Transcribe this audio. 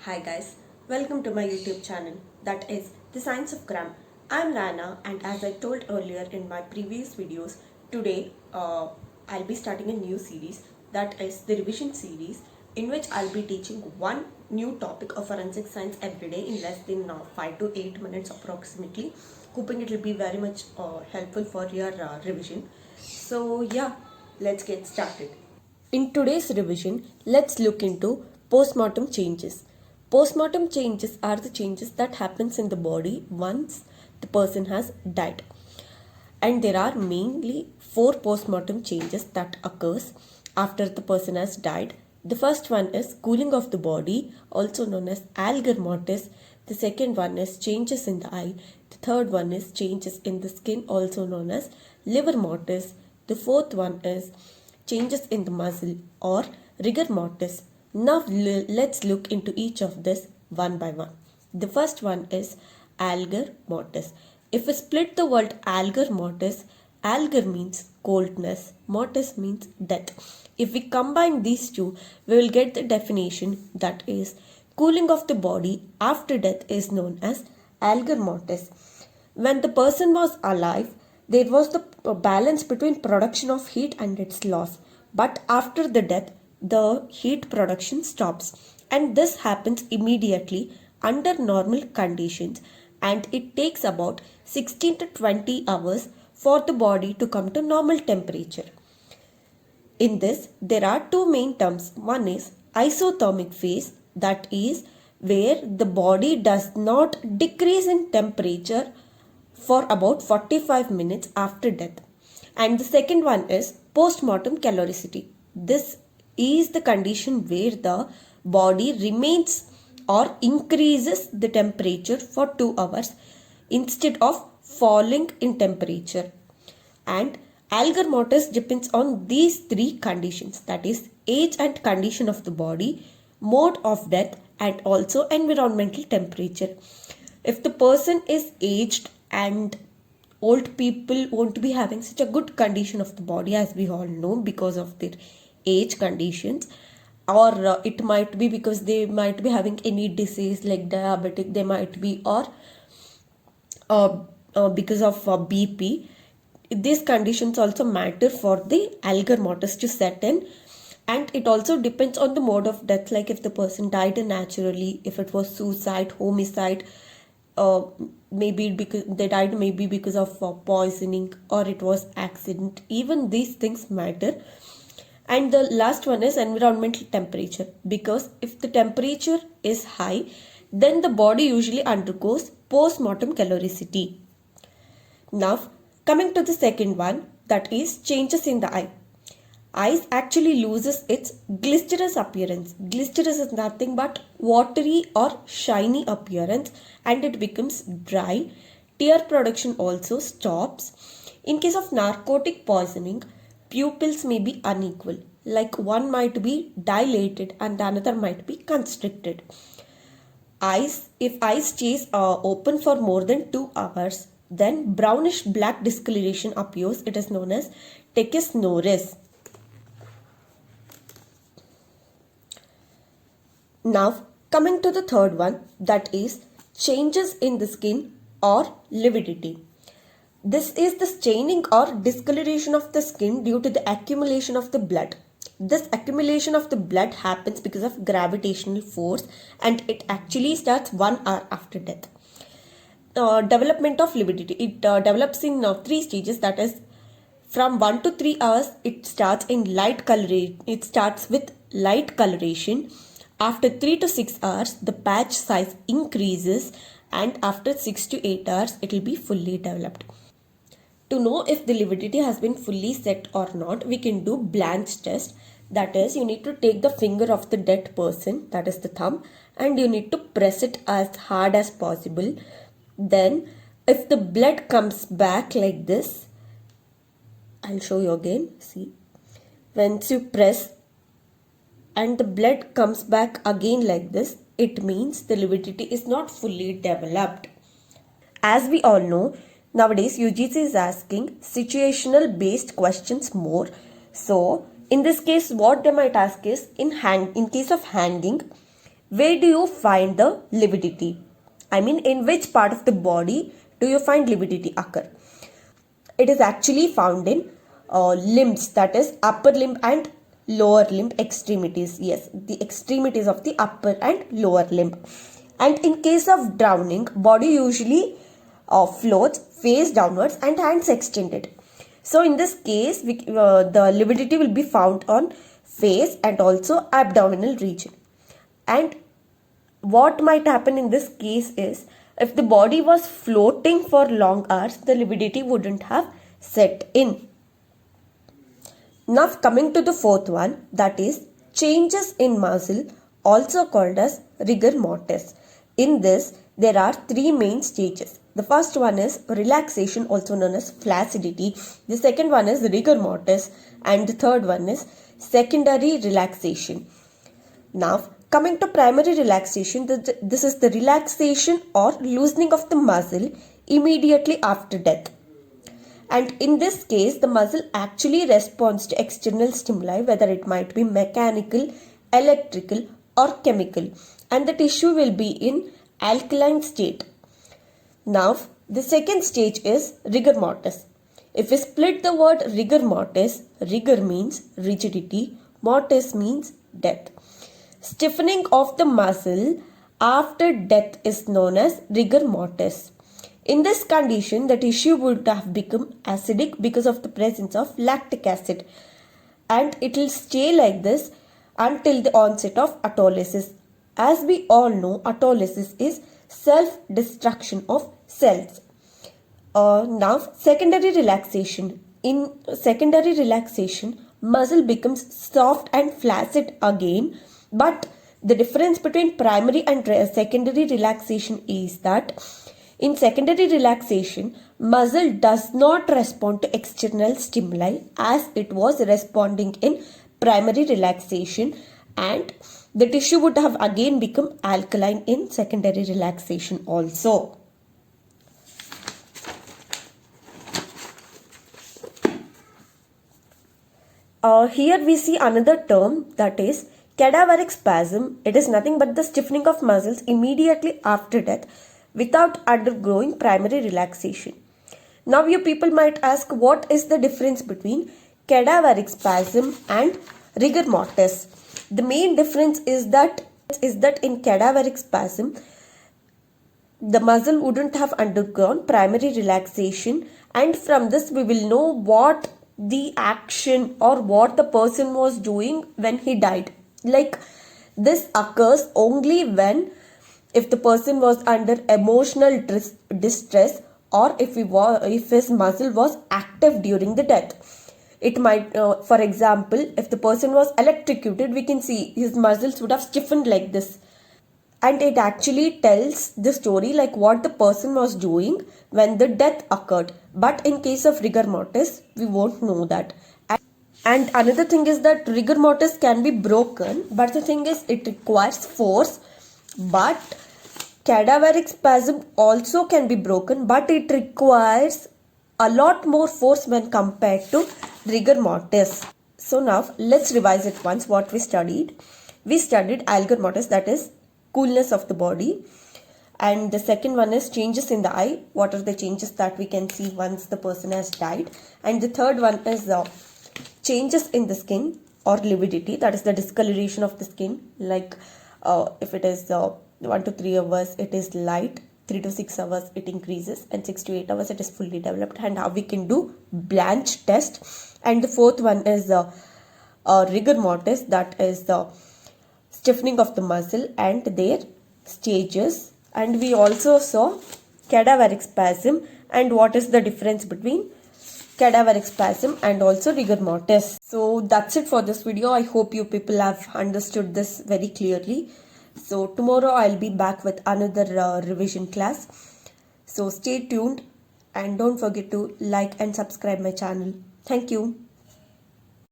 Hi guys, welcome to my YouTube channel that is The Science of Gram. I'm Rana, and as I told earlier in my previous videos, today I'll be starting a new series that is the revision series in which I'll be teaching one new topic of forensic science every day in less than 5 to 8 minutes approximately. Hoping it will be very much helpful for your revision. So yeah, let's get started. In today's revision, let's look into postmortem changes. Postmortem changes are the changes that happens in the body once the person has died. And there are mainly 4 postmortem changes that occurs after the person has died. The first one is cooling of the body, also known as Algor Mortis. The second one is changes in the eye. The third one is changes in the skin, also known as Livor Mortis. The fourth one is changes in the muscle or Rigor Mortis. Now let's look into each of this one by one. The first one is Algor Mortis. If we split the word Algor Mortis, Algor means coldness, Mortis means death. If we combine these two, we will get the definition that is cooling of the body after death is known as Algor Mortis. When the person was alive, there was the balance between production of heat and its loss. But after the death, the heat production stops. And this happens immediately under normal conditions. And it takes about 16 to 20 hours for the body to come to normal temperature. In this, there are two main terms. One is isothermic phase, that is where the body does not decrease in temperature for about 45 minutes after death. And the second one is postmortem caloricity. This is the condition where the body remains or increases the temperature for 2 hours instead of falling in temperature. And Algor Mortis depends on these 3 conditions, that is age and condition of the body, mode of death, and also environmental temperature. If the person is aged, and old people won't be having such a good condition of the body, as we all know, because of their age conditions, or it might be because they might be having any disease like diabetic, they might be, or because of BP. These conditions also matter for the Algor Mortis to set in. And it also depends on the mode of death, like if the person died naturally, if it was suicide, homicide, maybe because they died maybe because of poisoning, or it was accident. Even these things matter. And the last one is environmental temperature, because if the temperature is high, then the body usually undergoes postmortem caloricity. Now coming to the second one, that is changes in the eye. Eyes actually loses its glycerous appearance. Glycerous is nothing but watery or shiny appearance, and it becomes dry. Tear production also stops. In case of narcotic poisoning, pupils may be unequal, like one might be dilated and the another might be constricted. If eyes stays open for more than 2 hours, then brownish black discoloration appears. It is known as tekesnoris. Now coming to the third one, that is changes in the skin or lividity. This is the staining or discoloration of the skin due to the accumulation of the blood. This accumulation of the blood happens because of gravitational force, and it actually starts 1 hour after death. Development of lividity. It develops in 3 stages, that is from 1 to 3 hours it starts in light coloration. It starts with light coloration. After 3 to 6 hours the patch size increases, and after 6 to 8 hours it will be fully developed. To know if the lividity has been fully set or not, we can do Blanch test. That is, you need to take the finger of the dead person, that is the thumb, and you need to press it as hard as possible. Then if the blood comes back like this, I'll show you again. See, once you press and the blood comes back again like this, it means the lividity is not fully developed. As we all know, nowadays UGC is asking situational based questions more. So in this case, what they might ask is, in case of hanging, where do you find the lividity? I mean, in which part of the body do you find lividity occur? It is actually found in limbs, that is upper limb and lower limb extremities. Yes, the extremities of the upper and lower limb. And in case of drowning, body usually floats face downwards and hands extended. So in this case, the lividity will be found on face and also abdominal region. And what might happen in this case is, if the body was floating for long hours, the lividity wouldn't have set in. Now coming to the fourth one, that is changes in muscle, also called as rigor mortis. In this, there are three main stages. The first one is relaxation, also known as flaccidity. The second one is rigor mortis, and the third one is secondary relaxation. Now coming to primary relaxation, this is the relaxation or loosening of the muscle immediately after death. And in this case, the muscle actually responds to external stimuli, whether it might be mechanical, electrical or chemical, and the tissue will be in alkaline state. Now, the second stage is rigor mortis. If we split the word rigor mortis, rigor means rigidity, mortis means death. Stiffening of the muscle after death is known as rigor mortis. In this condition, the tissue would have become acidic because of the presence of lactic acid, and it will stay like this until the onset of autolysis. As we all know, autolysis is self-destruction of cells. Now, secondary relaxation. In secondary relaxation, muscle becomes soft and flaccid again, but the difference between primary and secondary relaxation is that in secondary relaxation, muscle does not respond to external stimuli as it was responding in primary relaxation, and the tissue would have again become alkaline in secondary relaxation also. Here we see another term, that is cadaveric spasm. It is nothing but the stiffening of muscles immediately after death without undergoing primary relaxation. Now you people might ask, what is the difference between cadaveric spasm and rigor mortis? The main difference is that in cadaveric spasm, the muscle wouldn't have undergone primary relaxation, and from this we will know what the action or what the person was doing when he died. Like, this occurs only when if the person was under emotional distress, or if his muscle was active during the death. It might, for example, if the person was electrocuted, we can see his muscles would have stiffened like this. And it actually tells the story like what the person was doing when the death occurred. But in case of rigor mortis, we won't know that. And another thing is that rigor mortis can be broken, but the thing is it requires force. But cadaveric spasm also can be broken, but it requires a lot more force when compared to rigor mortis. So now let's revise it once what we studied. We studied Algor Mortis, that is coolness of the body. And the second one is changes in the eye. What are the changes that we can see once the person has died? And the third one is changes in the skin or lividity, that is the discoloration of the skin. Like if it is 1 to 3 hours, it is light. 3 to 6 hours, it increases. And 6 to 8 hours, it is fully developed. And how we can do blanch test. And the fourth one is rigor mortis, that is the stiffening of the muscle and their stages. And we also saw cadaveric spasm and what is the difference between cadaveric spasm and also rigor mortis. So that's it for this video. I hope you people have understood this very clearly. So tomorrow I'll be back with another revision class. So stay tuned and don't forget to like and subscribe my channel. Thank you.